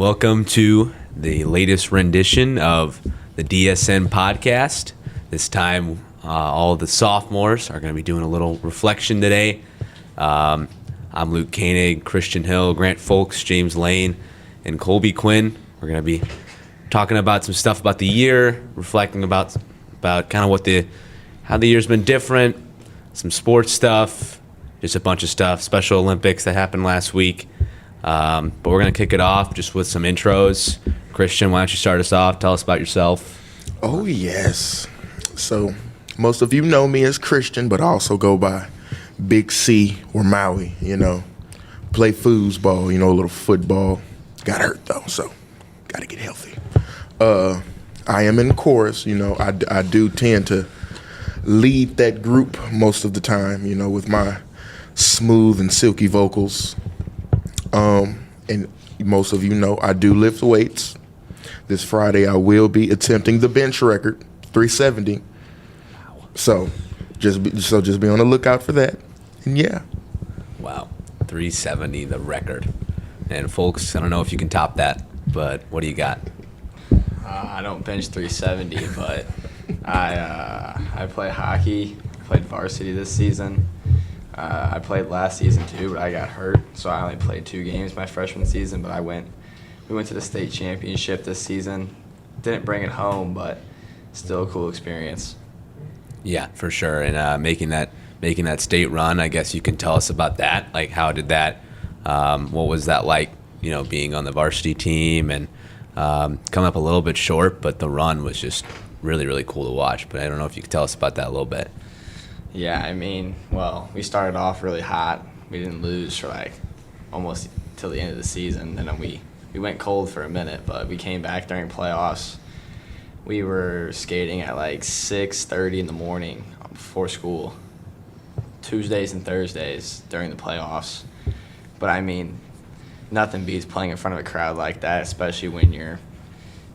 Welcome to the latest rendition of the DSN podcast. This time, all of the sophomores are going to be doing a little reflection today. I'm Luke Koenig, Christian Hill, Grant Fowlkes, James Lane, and Colby Quinn. We're going to be talking about some stuff about the year, reflecting about kind of how the year's been different, some sports stuff, just a bunch of stuff, Special Olympics that happened last week. But we're going to kick it off just with some intros. Christian, why don't you start us off? Tell us about yourself. Oh, yes. So most of you know me as Christian, but I also go by Big C or Maui, Play foosball, a little football. Got hurt, though, so got to get healthy. I am in the chorus, I do tend to lead that group most of the time, with my smooth and silky vocals. And most of you know I do lift weights. This Friday I will be attempting the bench record, 370. So just be on the lookout for that. And yeah. Wow, 370, the record. And folks, I don't know if you can top that, but what do you got? I don't bench 370, but I play hockey. I played varsity this season. I played last season too, but I got hurt, so I only played 2 games my freshman season. But we went to the state championship this season. Didn't bring it home, but still a cool experience. Yeah, for sure. And making that state run, I guess you can tell us about that. Like, how did that? What was that like? Being on the varsity team and coming up a little bit short, but the run was just really, really cool to watch. But I don't know if you could tell us about that a little bit. Yeah, we started off really hot. We didn't lose for almost till the end of the season. And then we went cold for a minute, but we came back during playoffs. We were skating at 6:30 in the morning before school, Tuesdays and Thursdays during the playoffs. But nothing beats playing in front of a crowd like that, especially when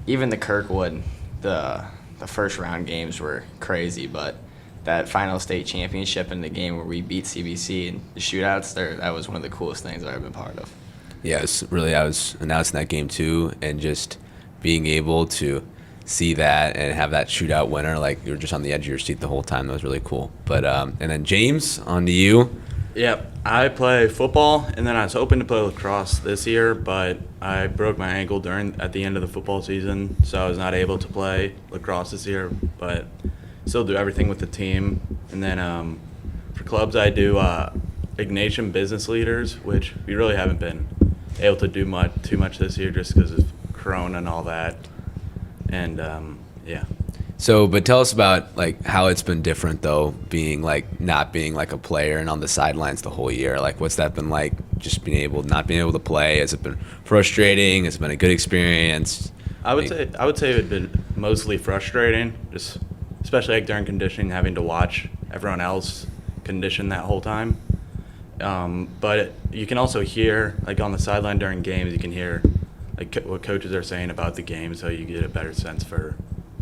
even the Kirkwood, the first round games were crazy, but that final state championship in the game where we beat CBC and the shootouts, that was one of the coolest things I've ever been part of. Yeah, I was announcing that game too, and just being able to see that and have that shootout winner, you were just on the edge of your seat the whole time. That was really cool. But and then James, on to you. Yep, I play football, and then I was hoping to play lacrosse this year, but I broke my ankle at the end of the football season, so I was not able to play lacrosse this year, but still do everything with the team. And then for clubs, I do Ignatian Business Leaders, which we really haven't been able to do too much this year just because of Corona and all that. And yeah. So, but tell us about how it's been different though, being not being a player and on the sidelines the whole year. What's that been like? Just not being able to play. Has it been frustrating? Has it been a good experience? I would say it would been mostly frustrating, just especially during conditioning, having to watch everyone else condition that whole time. But you can also hear on the sideline during games, you can hear what coaches are saying about the game, so you get a better sense for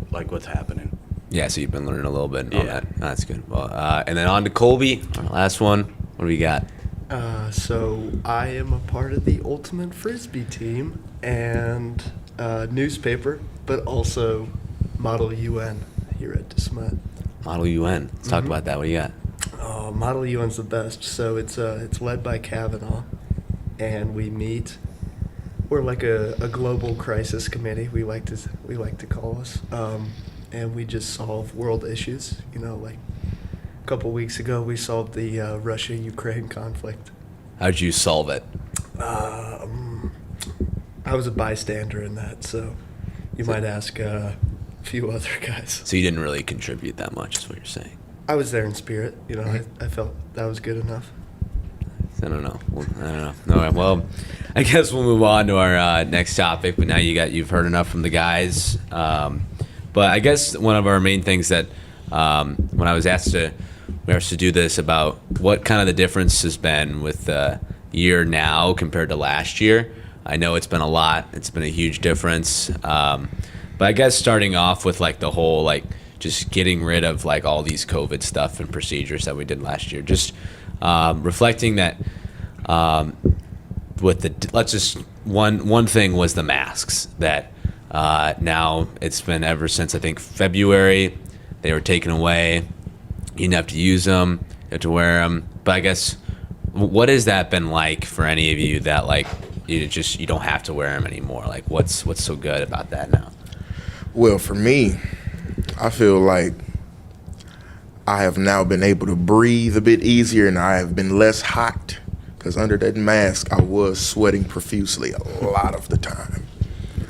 what's happening. Yeah, so you've been learning a little bit and all that. Oh, that's good. Well, and then on to Colby, our last one. What do we got? So I am a part of the Ultimate Frisbee team and newspaper, but also Model UN here at DeSmet. Model UN. Let's talk about that. What do you got? Oh, Model UN's the best. So it's led by Kavanaugh, and we meet. We're a global crisis committee. We like to call us, and we just solve world issues. A couple weeks ago, we solved the Russia-Ukraine conflict. How'd you solve it? I was a bystander in that, so you might ask a few other guys. So you didn't really contribute that much, is what you're saying? I was there in spirit. I felt that was good enough. I don't know. All right, well, I guess we'll move on to our next topic. But now you've heard enough from the guys. But I guess one of our main things that when I was asked to do this about what kind of the difference has been with the year now compared to last year. I know it's been a lot. It's been a huge difference. But I guess starting off with the whole just getting rid of all these COVID stuff and procedures that we did last year. Just reflecting that with let's just one thing was the masks that now it's been ever since I think February they were taken away. You didn't have to use them, you have to wear them. But I guess what has that been like for any of you that like you don't have to wear them anymore? Like what's so good about that now? Well, for me, I feel like I have now been able to breathe a bit easier, and I have been less hot because under that mask I was sweating profusely a lot of the time.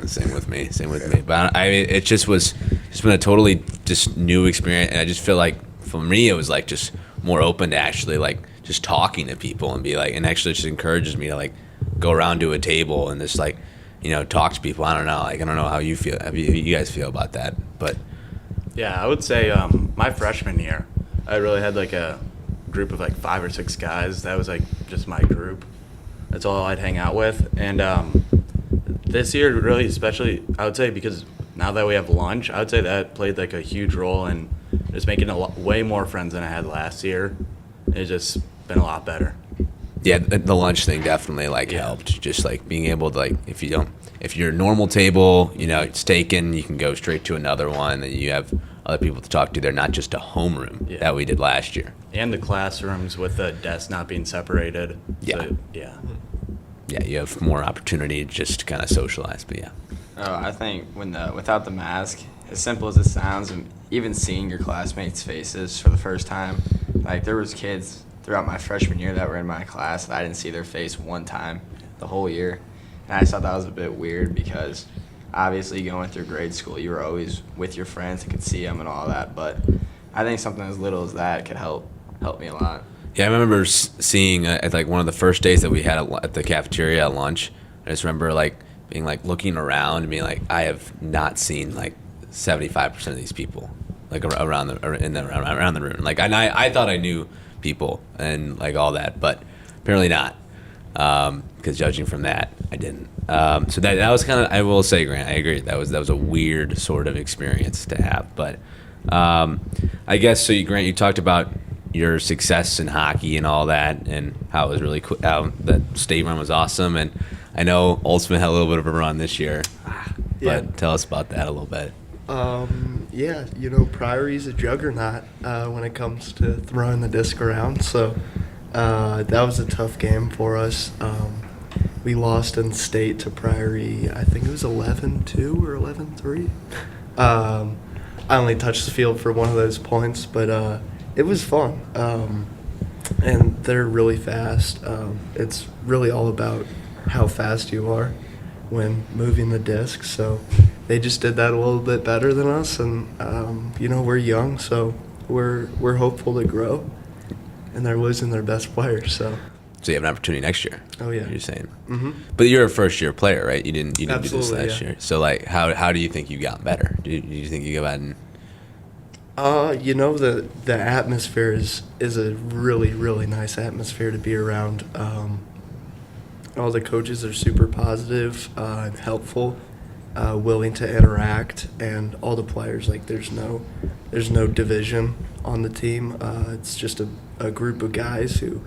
Same with me. But I mean, it just been a totally just new experience, and I just feel like for me it was like just more open to actually like just talking to people and be like, and actually just encourages me to like go around to a table and just like, you know, talk to people. I don't know how you feel. How you guys feel about that? But Yeah, I would say my freshman year, I really had like a group of like 5 or 6 guys. That was like just my group. That's all I'd hang out with. And this year, really, especially, I would say because now that we have lunch, I would say that played like a huge role in just making way more friends than I had last year. It's just been a lot better. yeah, the lunch thing definitely like helped. Just like being able to like if your normal table, you know, it's taken, you can go straight to another one, and you have other people to talk to. They're not just a homeroom that we did last year. And the classrooms with the desks not being separated. Yeah. So, yeah. Yeah, you have more opportunity just to kind of socialize. But yeah. Oh, I think without the mask, as simple as it sounds, and even seeing your classmates' faces for the first time, like there was kids throughout my freshman year that were in my class that I didn't see their face one time the whole year. And I just thought that was a bit weird because obviously going through grade school, you were always with your friends and could see them and all that. But I think something as little as that could help me a lot. Yeah, I remember seeing at like one of the first days that we had at the cafeteria at lunch. I just remember like being like looking around and being like, I have not seen like 75% of these people like around the room. Like I thought I knew people and like all that, but apparently not. Because judging from that, I didn't. So that was kind of, I will say, Grant, I agree. That was a weird sort of experience to have. But I guess so. Grant, you talked about your success in hockey and all that, and how it was really cool. How that state run was awesome, and I know Ultimate had a little bit of a run this year. But tell us about that a little bit. Yeah, you know, Priory's a juggernaut when it comes to throwing the disc around. So that was a tough game for us. We lost in state to Priory. I think it was 11-2 or 11-3. I only touched the field for one of those points, but it was fun. And they're really fast. It's really all about how fast you are when moving the disc. So they just did that a little bit better than us, and you know, we're young, so we're hopeful to grow. And they're losing their best player, so you have an opportunity next year. Oh yeah, you're saying. Mm-hmm. But you're a first year player, right? You didn't do this Absolutely, last yeah. year. So like, how do you think you got better? Do you think you go out and? You know, the atmosphere is a really, really nice atmosphere to be around. All the coaches are super positive and helpful, willing to interact, and all the players, like there's no division on the team. It's just a group of guys who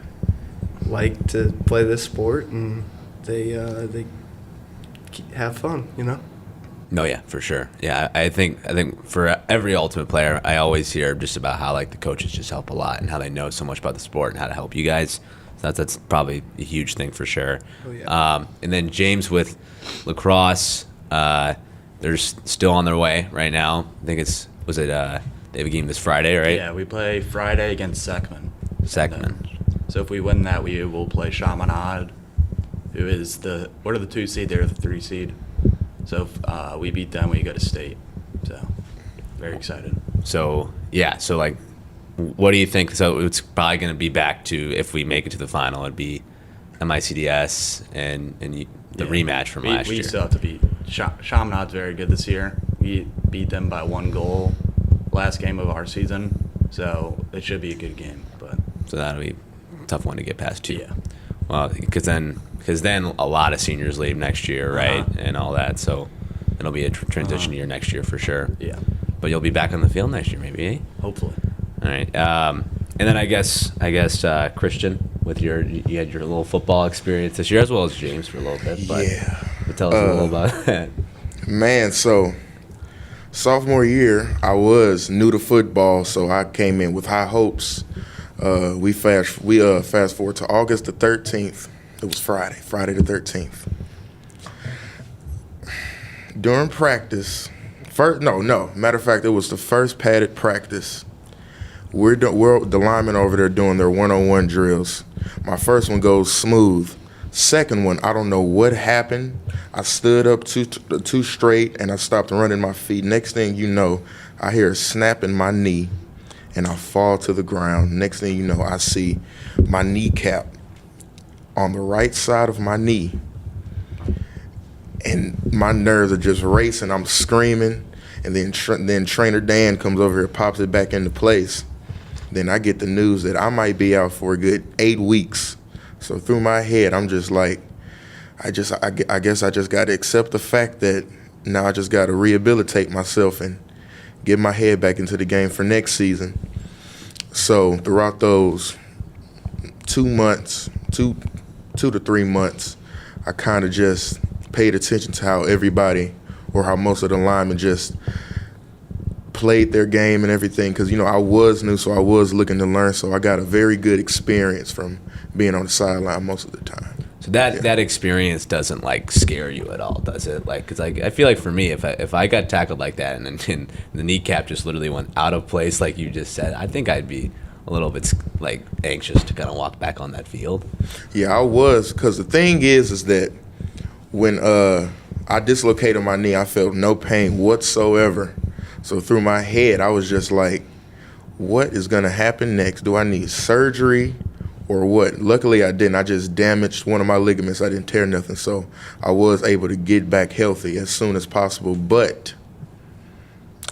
like to play this sport, and they have fun, you know. No, yeah, for sure. Yeah, I think for every Ultimate player, I always hear just about how like the coaches just help a lot and how they know so much about the sport and how to help you guys. So that's probably a huge thing for sure. Oh, yeah. And then James with lacrosse, they're still on their way right now. I think they have a game this Friday, right? Yeah, we play Friday against Seckman. So if we win that, we will play Chaminade, who is what are the 2 seed? They're the 3 seed. So if we beat them, we go to state. So very excited. So yeah, so like, what do you think? So it's probably going to be back to, if we make it to the final, it'd be MICDS and the rematch from last year. We still have to beat Chaminade's very good this year. We beat them by 1 goal last game of our season, so it should be a good game. So that'll be a tough one to get past too. Yeah. Well, because then a lot of seniors leave next year, right, and all that. So it'll be a transition year next year for sure. Yeah. But you'll be back on the field next year, maybe. Eh? Hopefully. All right. And then I guess Christian, with you had your little football experience this year, as well as James for a little bit. But Yeah. tell us a little about that. Man, so sophomore year, I was new to football, so I came in with high hopes. We fast forward to August the 13th. It was Friday the 13th. During practice, matter of fact, it was the first padded practice. We're the linemen over there doing their one-on-one drills. My first one goes smooth. Second one, I don't know what happened. I stood up too straight, and I stopped running my feet. Next thing you know, I hear a snap in my knee, and I fall to the ground. Next thing you know, I see my kneecap on the right side of my knee, and my nerves are just racing. I'm screaming, and then Trainer Dan comes over here, pops it back into place. Then I get the news that I might be out for a good 8 weeks. So through my head, I'm just like, I guess I just got to accept the fact that now I just got to rehabilitate myself and get my head back into the game for next season. So throughout those 2 months, 2 to 3 months, I kind of just paid attention to how everybody, or how most of the linemen just played their game and everything, because I was new, so I was looking to learn. So I got a very good experience from being on the sideline most of the time. So that experience doesn't scare you at all, does it? Because I feel like for me, if I got tackled like that and the kneecap just literally went out of place, like you just said, I think I'd be a little bit anxious to kind of walk back on that field. Yeah, I was, because the thing is that when I dislocated my knee, I felt no pain whatsoever. So through my head, I was just like, what is going to happen next? Do I need surgery or what? Luckily, I didn't. I just damaged one of my ligaments. I didn't tear nothing. So I was able to get back healthy as soon as possible. But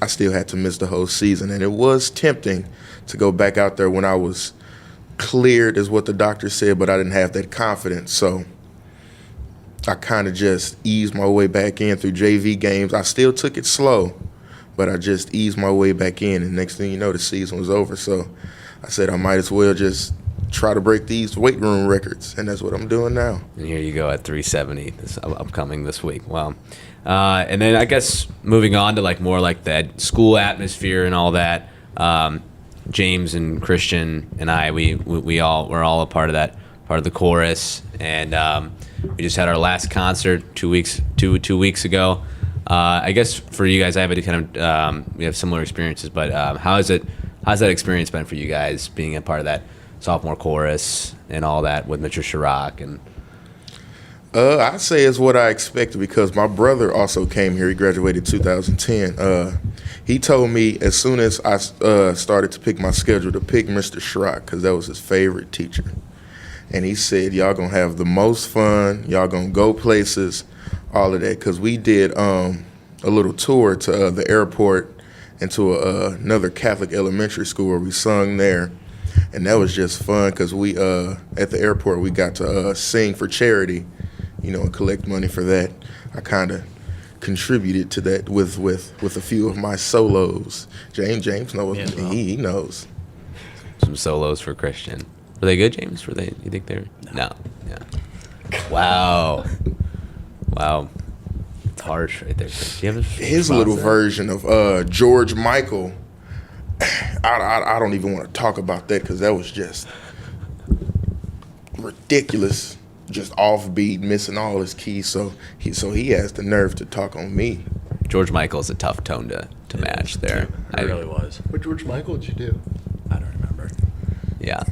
I still had to miss the whole season. And it was tempting to go back out there when I was cleared, is what the doctor said, but I didn't have that confidence. So I kind of just eased my way back in through JV games. I still took it slow, but I just eased my way back in, and next thing you know, the season was over. So I said I might as well just try to break these weight room records, and that's what I'm doing now. And here you go at 370 this upcoming this week. Wow. And then I guess moving on to more that school atmosphere and all that. James and Christian and I, we're all a part of that, part of the chorus, and we just had our last concert 2 weeks ago. I guess for you guys, I have a kind of we have similar experiences, but how's that experience been for you guys, being a part of that sophomore chorus and all that with Mr. Chirac? And I'd say it's what I expected, because my brother also came here. He graduated 2010. He told me as soon as I started to pick my schedule to pick Mr. Chirac, because that was his favorite teacher. And he said, y'all going to have the most fun. Y'all going to go places, all of that. Because we did a little tour to the airport and to another Catholic elementary school where we sung there. And that was just fun, because we, at the airport, we got to sing for charity, and collect money for that. I kind of contributed to that with a few of my solos. James knows. Yeah, well, he knows. Some solos for Christian. Were they good, James? You think they were? No. Yeah. Wow. It's harsh right there. Do you have his little version of George Michael? I don't even want to talk about that, because that was just ridiculous. Just offbeat, missing all his keys. So he has the nerve to talk on me. George Michael is a tough tone to match there. It really was. What George Michael did you do? I don't remember. Yeah.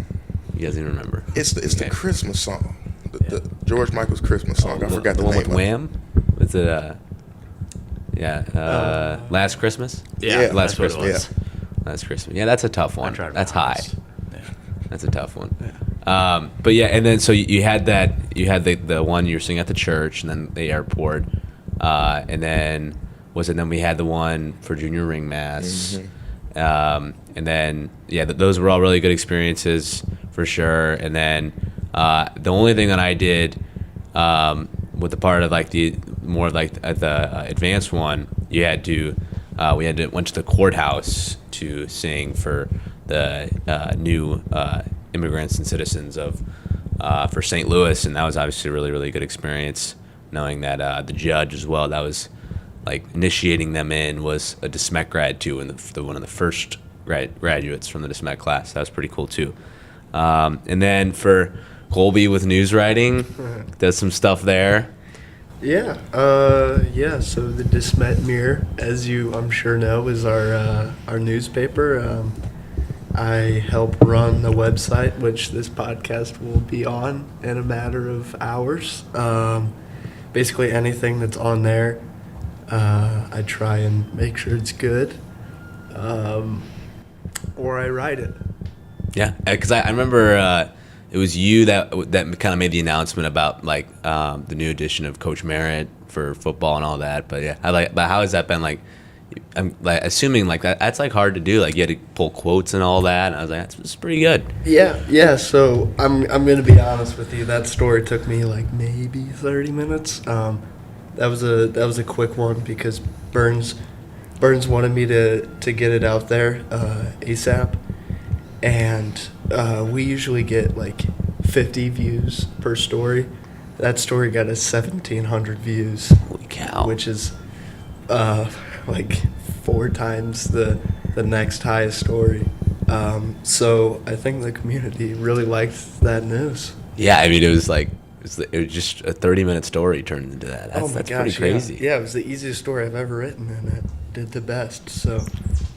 He doesn't even remember. It's the Christmas song. The George Michael's Christmas song. I forgot the one name with Wham? Was it Last Christmas? Yeah, Last that's what it Christmas. was. Yeah. Last Christmas. Yeah, that's a tough one. That's high. Yeah. That's a tough one. Yeah. But yeah, and then so you had the one you were singing at the church, and then the airport, and then then we had the one for junior ring mass, and then those were all really good experiences for sure. And then the only thing that I did with the part of the more at the advanced one, went to the courthouse to sing for the new immigrants and citizens for St. Louis, and that was obviously a really, really good experience. knowing that the judge as well that was like initiating them in was a DeSmet grad too, and one of the first graduates from the DeSmet class. That was pretty cool too. And then for Colby with news writing, does some stuff there. Yeah, so the DeSmet Mirror, as you I'm sure know, is our newspaper. I help run the website, which this podcast will be on in a matter of hours. Basically anything that's on there, I try and make sure it's good, or I write it. Yeah, because I remember it was you that kind of made the announcement about like the new edition of Coach Merritt for football and all that. But yeah, but how has that been like? I'm like assuming like that's like hard to do. Like you had to pull quotes and all that. And I was like, that's pretty good. Yeah. So I'm gonna be honest with you. That story took me like maybe 30 minutes. That was a quick one because Burns wanted me to get it out there ASAP, and we usually get like 50 views per story. That story got us 1,700 views. Holy cow! Which is like 4 times the next highest story. So I think the community really liked that news. Yeah, I mean it was just a 30-minute story turned into that. That's pretty crazy. Yeah, it was the easiest story I've ever written, and it did the best. So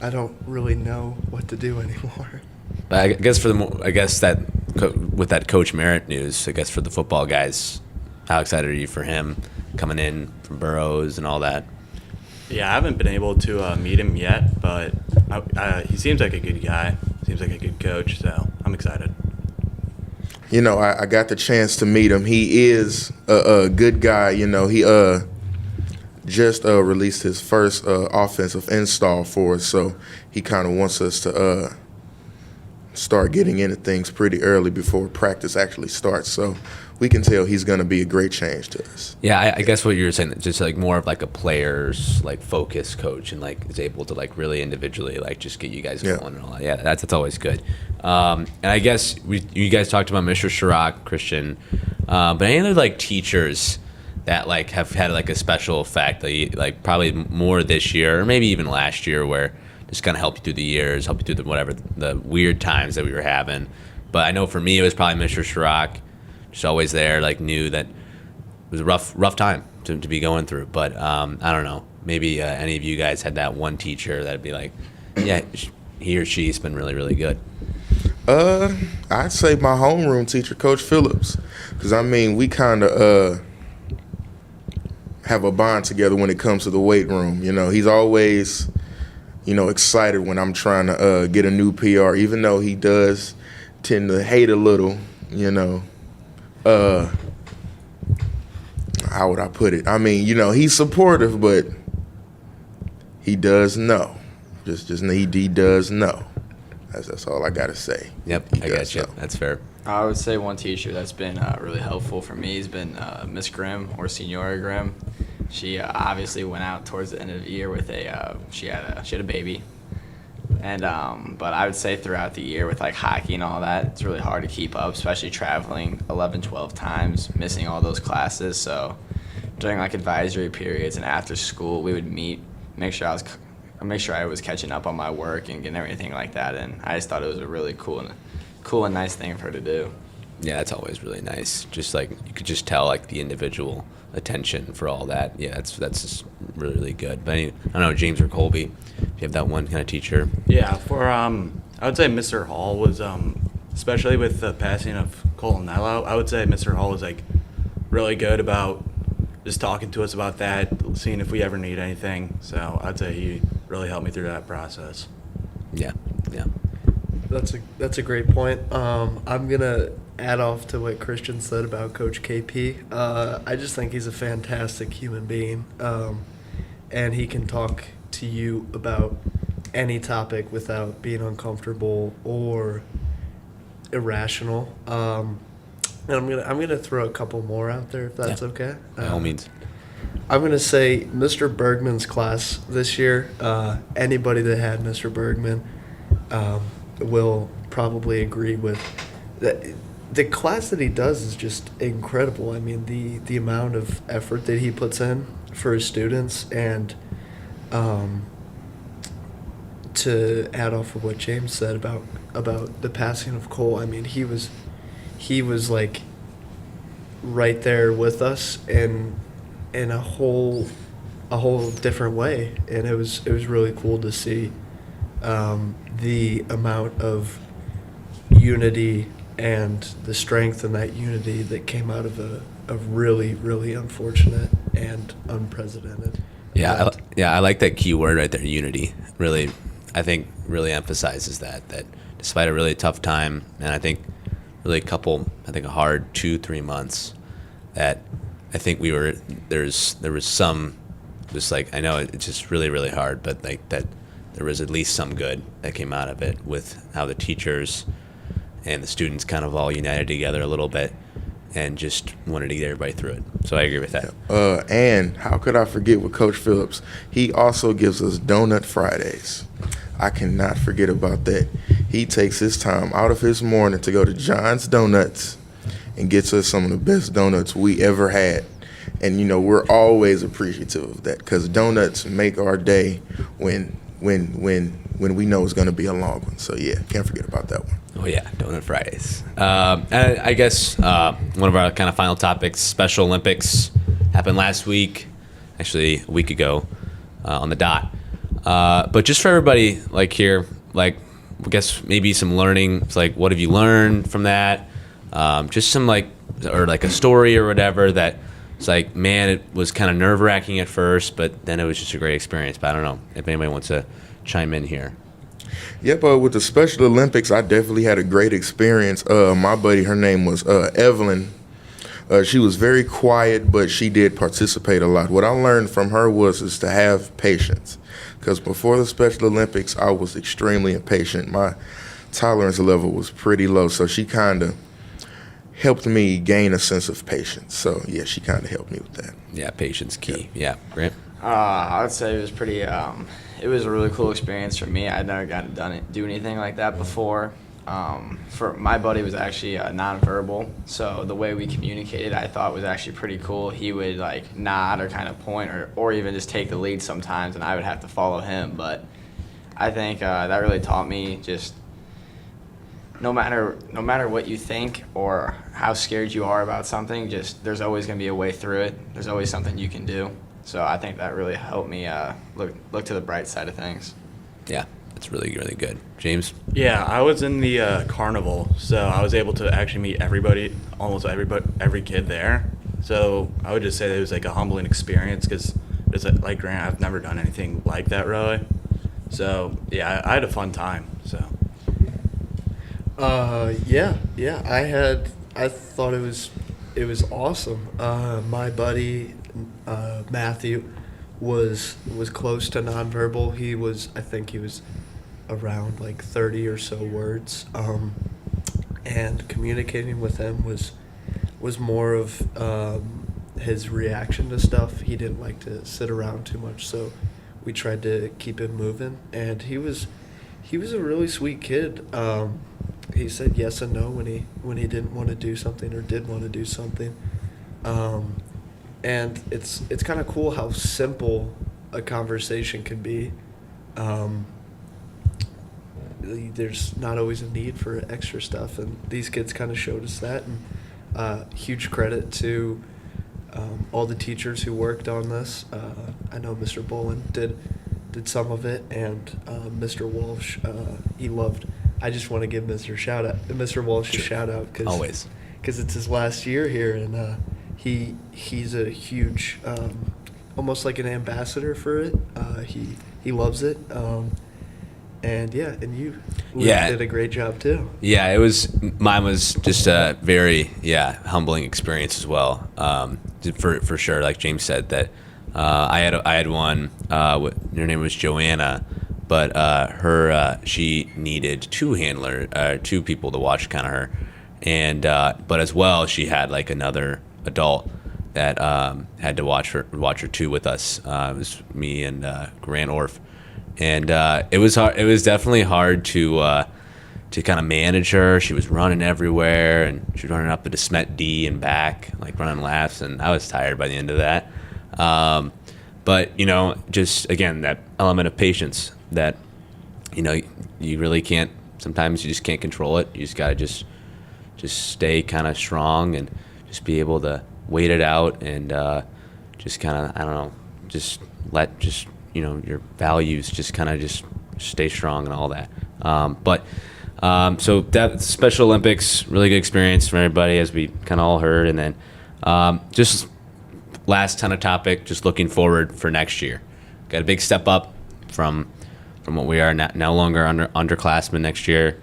I don't really know what to do anymore. But I guess with that Coach Merritt news, I guess for the football guys, how excited are you for him coming in from Burroughs and all that? Yeah, I haven't been able to meet him yet, but he seems like a good guy. Seems like a good coach, so I'm excited. You know, I got the chance to meet him. He is a good guy. You know, he just released his first offensive install for us, so he kind of wants us to start getting into things pretty early before practice actually starts. So we can tell he's going to be a great change to us. Yeah, I guess what you were saying, just like more of like a player's like focus coach, and like is able to like really individually like just get you guys going and all that. Yeah, that's always good. And I guess you guys talked about Mr. Chirac, Christian, but any other like teachers that like have had like a special effect, like probably more this year or maybe even last year, where just kind of help you through the years, help you through the weird times that we were having. But I know for me it was probably Mr. Chirac. Just always there, like knew that it was a rough time to be going through. But I don't know, maybe any of you guys had that one teacher that'd be like, yeah, he or she's been really, really good. I'd say my homeroom teacher, Coach Phillips, because I mean we kind of have a bond together when it comes to the weight room. You know, he's always, you know, excited when I'm trying to get a new PR, even though he does tend to hate a little, you know. How would I put it? I mean, you know, he's supportive, but he does know. He does know. That's all I gotta say. Yep, I got you. That's fair. I would say one teacher that's been really helpful for me has been Miss Grimm, or Senora Grimm. She obviously went out towards the end of the year with she had a baby. And but I would say throughout the year with like hockey and all that, it's really hard to keep up, especially traveling 11, 12 times, missing all those classes. So during like advisory periods and after school, we would meet, make sure I was catching up on my work and getting everything like that. And I just thought it was a really cool and nice thing for her to do. Yeah, that's always really nice. Just like you could just tell like the individual attention for all that. Yeah, that's just really, really good. But I don't know, James or Colby, if you have that one kind of teacher. Yeah, for I would say Mr. Hall was especially with the passing of Colanello, I would say Mr. Hall was like really good about just talking to us about that, seeing if we ever need anything. So I'd say he really helped me through that process. Yeah. That's a great point. I'm gonna add off to what Christian said about Coach KP. I just think he's a fantastic human being, and he can talk to you about any topic without being uncomfortable or irrational. And I'm gonna throw a couple more out there if that's okay. By all means. I'm gonna say Mr. Bergman's class this year. Anybody that had Mr. Bergman will probably agree with that. the class that he does is just incredible. I mean, the amount of effort that he puts in for his students, and to add off of what James said about the passing of Cole, I mean, he was like right there with us in a whole different way, and it was really cool to see the amount of unity and the strength in that unity that came out of a really, really unfortunate and unprecedented event. I like that key word right there, unity. Really, I think really emphasizes that despite a really tough time, and I think really a hard 2-3 months, that I think there was some, just like, I know it's just really, really hard, but like that there was at least some good that came out of it, with how the teachers and the students kind of all united together a little bit and just wanted to get everybody through it. So I agree with that. And how could I forget with Coach Phillips? He also gives us Donut Fridays. I cannot forget about that. He takes his time out of his morning to go to John's Donuts and gets us some of the best donuts we ever had. And, we're always appreciative of that, because donuts make our day when we know it's going to be a long one. So, yeah, can't forget about that one. Oh, yeah, Donut Fridays. And I guess one of our kind of final topics, Special Olympics, happened last week, actually a week ago on the dot. But just for everybody, like here, like, I guess maybe some learning. It's like, what have you learned from that? Just some or a story or whatever that it's like, man, it was kind of nerve-wracking at first, but then it was just a great experience. But I don't know if anybody wants to chime in here. Yeah, but with the Special Olympics, I definitely had a great experience. My buddy, her name was Evelyn. She was very quiet, but she did participate a lot. What I learned from her is to have patience, because before the Special Olympics, I was extremely impatient. My tolerance level was pretty low, so she kind of helped me gain a sense of patience. So, yeah, she kind of helped me with that. Yeah, patience key. Yeah, Grant? I would say it was pretty. It was a really cool experience for me. I'd never got to do anything like that before. For my buddy was actually nonverbal, so the way we communicated, I thought, was actually pretty cool. He would nod or kind of point, or even just take the lead sometimes, and I would have to follow him. But I think that really taught me just no matter what you think or how scared you are about something, just there's always going to be a way through it. There's always something you can do. So I think that really helped me look to the bright side of things. Yeah, that's really, really good. James? Yeah, I was in the carnival, so I was able to actually meet almost every kid there. So I would just say that it was a humbling experience, because it's like Grant, I've never done anything like that really. So yeah, I had a fun time. So. Yeah. I thought it was awesome. My buddy Matthew was close to nonverbal. I think he was around 30 or so words. And communicating with him was more of his reaction to stuff. He didn't like to sit around too much, so we tried to keep him moving. And he was a really sweet kid. He said yes and no when he didn't want to do something or did want to do something. And it's kind of cool how simple a conversation can be. There's not always a need for extra stuff, and these kids kind of showed us that. And huge credit to all the teachers who worked on this. I know Mr. Bolin did some of it, and Mr. Walsh, he loved. I just want to give Mr. Walsh a shout out, because it's his last year here, and he's a huge, almost like an ambassador for it. He loves it, and you did a great job too. Yeah, mine was just a very humbling experience as well. For sure, like James said, that I had one. Her name was Joanna. But she needed two people to watch kind of her, and but as well she had another adult that had to watch her too with us. It was me and Grant Orff, and it was hard. It was definitely hard to to kind of manage her. She was running everywhere, and she was running up the Desmet D and back, like running laps, and I was tired by the end of that. But, just, again, that element of patience that, you really can't, sometimes you just can't control it. You just got to just stay kind of strong and just be able to wait it out and just kind of, I don't know, just let your values just kind of just stay strong and all that. So that Special Olympics, really good experience for everybody, as we kind of all heard. And then just last kind of topic, just looking forward for next year. Got a big step up from what we are now, no longer underclassmen next year.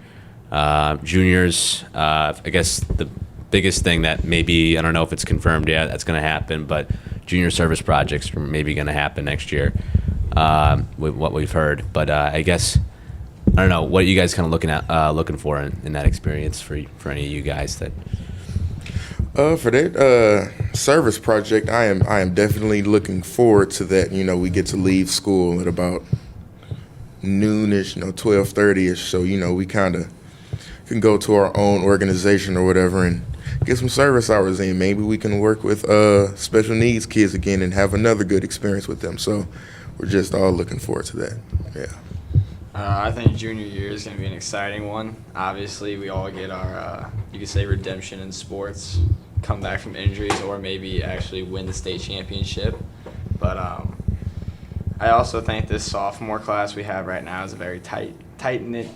Juniors, I guess the biggest thing that maybe, I don't know if it's confirmed yet, that's going to happen, but junior service projects are maybe going to happen next year with what we've heard. But I guess, I don't know, what are you guys kind of looking for in that experience for any of you guys that... For that service project, I am definitely looking forward to that. We get to leave school at about noonish, 12:30ish. So we kind of can go to our own organization or whatever and get some service hours in. Maybe we can work with special needs kids again and have another good experience with them. So we're just all looking forward to that. Yeah. I think junior year is going to be an exciting one. Obviously, we all get our, you could say, redemption in sports, come back from injuries, or maybe actually win the state championship. But I also think this sophomore class we have right now is a very tight-knit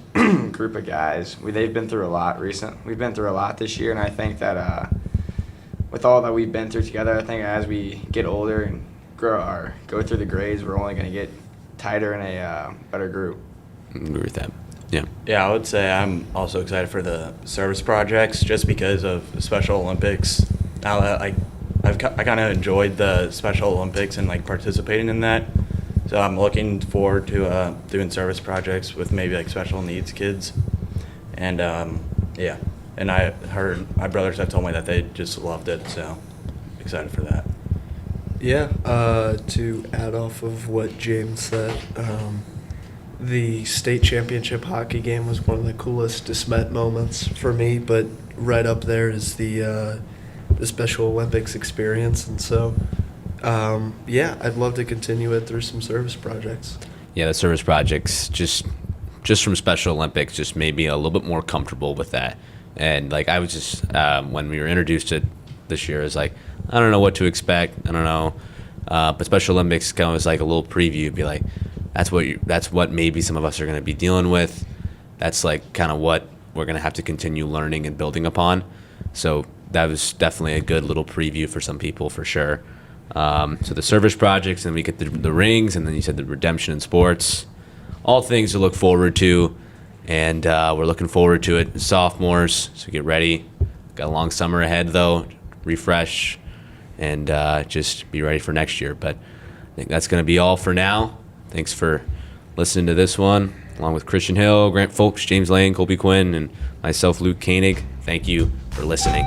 group of guys. They've been through a lot We've been through a lot this year, and I think that with all that we've been through together, I think as we get older and go through the grades, we're only going to get tighter in a better group. I agree with that. Yeah. Yeah, I would say I'm also excited for the service projects just because of the Special Olympics. Now that I kind of enjoyed the Special Olympics and participating in that, so I'm looking forward to doing service projects with maybe special needs kids, and yeah. And I heard my brothers have told me that they just loved it, so excited for that. Yeah. To add off of what James said. The state championship hockey game was one of the coolest Desmet moments for me, but right up there is the Special Olympics experience, and so I'd love to continue it through some service projects. Yeah, the service projects, just from Special Olympics, just made me a little bit more comfortable with that. And I was just when we were introduced to it this year, it's I don't know what to expect. I don't know, but Special Olympics kind of was a little preview. Be that's what maybe some of us are going to be dealing with. That's kind of what we're going to have to continue learning and building upon. So that was definitely a good little preview for some people, for sure. So the service projects, and we get the rings, and then you said the redemption in sports. All things to look forward to, and we're looking forward to it. Sophomores, so get ready. Got a long summer ahead, though. Refresh and just be ready for next year. But I think that's going to be all for now. Thanks for listening to this one, along with Christian Hill, Grant Fowlkes, James Lane, Colby Quinn, and myself, Luke Koenig. Thank you for listening.